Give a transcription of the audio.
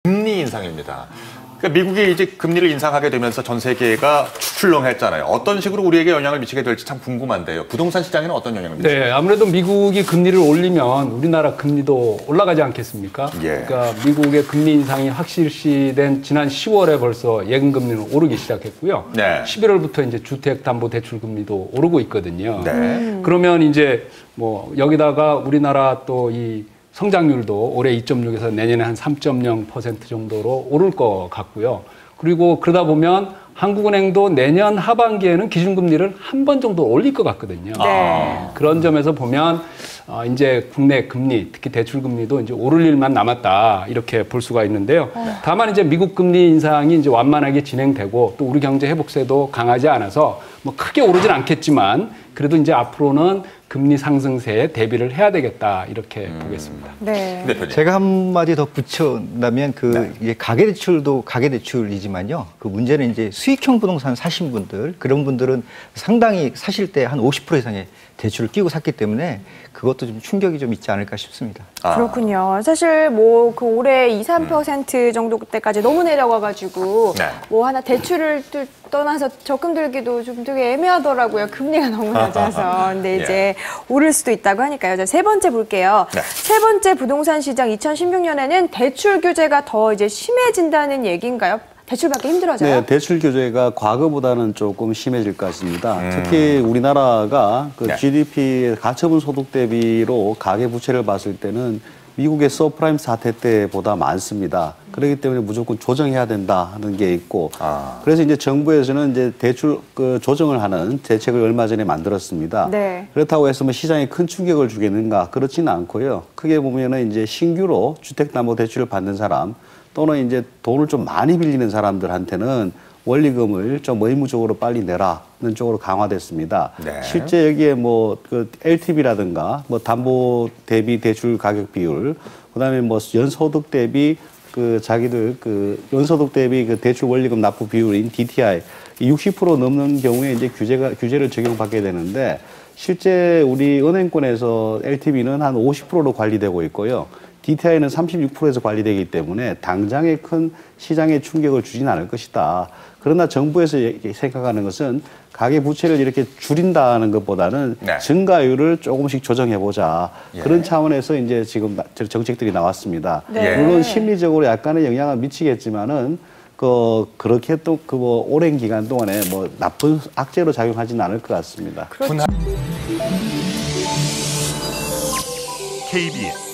금리 인상입니다. 그러니까 미국이 이제 금리를 인상하게 되면서 전 세계가 출렁했잖아요. 어떤 식으로 우리에게 영향을 미치게 될지 참 궁금한데요. 부동산 시장에는 어떤 영향을 미치나요? 네, 아무래도 미국이 금리를 올리면 우리나라 금리도 올라가지 않겠습니까? 예. 그러니까 미국의 금리 인상이 확실시된 지난 10월에 벌써 예금금리는 오르기 시작했고요. 네. 11월부터 이제 주택담보대출금리도 오르고 있거든요. 네. 그러면 이제 뭐 여기다가 우리나라 또 이 성장률도 올해 2.6에서 내년에 한 3.0% 정도로 오를 것 같고요. 그리고 그러다 보면 한국은행도 내년 하반기에는 기준금리를 한 번 정도 올릴 것 같거든요. 네. 그런 점에서 보면 이제 국내 금리, 특히 대출금리도 이제 오를 일만 남았다 이렇게 볼 수가 있는데요. 다만 이제 미국 금리 인상이 이제 완만하게 진행되고 또 우리 경제 회복세도 강하지 않아서 뭐 크게 오르진 않겠지만 그래도 이제 앞으로는 금리 상승세에 대비를 해야 되겠다 이렇게 보겠습니다. 네. 제가 한마디 더 붙여온다면 이게 가계대출도 가계대출이지만요. 그 문제는 이제 수익형 부동산 사신 분들, 그런 분들은 상당히 사실 때 한 50% 이상의 대출을 끼고 샀기 때문에 그것도 좀 충격이 좀 있지 않을까 싶습니다. 그렇군요. 사실 뭐 그 올해 2, 3% 정도 때까지 너무 내려가가지고 뭐 하나 대출을 떠나서 적금 들기도 좀 되게 애매하더라고요. 금리가 너무 낮아서. 근데 이제 오를 수도 있다고 하니까요. 자, 세 번째 볼게요. 세 번째 부동산 시장 2016년에는 대출 규제가 더 이제 심해진다는 얘기인가요? 대출 받기 힘들어져요? 네, 대출 규제가 과거보다는 조금 심해질 것 같습니다. 특히 우리나라가 그 GDP 가처분 소득 대비로 가계 부채를 봤을 때는 미국의 서프라임 사태 때보다 많습니다. 그렇기 때문에 무조건 조정해야 된다 하는 게 있고, 그래서 이제 정부에서는 이제 대출 조정을 하는 대책을 얼마 전에 만들었습니다. 네. 그렇다고 해서 뭐 시장에 큰 충격을 주겠는가 그렇지는 않고요. 크게 보면은 이제 신규로 주택담보대출을 받는 사람 또는 이제 돈을 좀 많이 빌리는 사람들한테는 원리금을 좀 의무적으로 빨리 내라는 쪽으로 강화됐습니다. 네. 실제 여기에 뭐 그 LTV라든가 뭐 담보 대비 대출 가격 비율, 그다음에 뭐 연소득 대비 그 자기들 그 연소득 대비 그 대출 원리금 납부 비율인 DTI 60% 넘는 경우에 이제 규제를 적용받게 되는데 실제 우리 은행권에서 LTV는 한 50%로 관리되고 있고요. DTI는 36%에서 관리되기 때문에 당장의 큰 시장에 충격을 주진 않을 것이다. 그러나 정부에서 생각하는 것은 가계 부채를 이렇게 줄인다는 것보다는 증가율을 조금씩 조정해보자. 그런 차원에서 이제 지금 정책들이 나왔습니다. 물론 심리적으로 약간의 영향을 미치겠지만은 그렇게 또 뭐 오랜 기간 동안에 뭐 나쁜 악재로 작용하지는 않을 것 같습니다. 그렇죠. KBS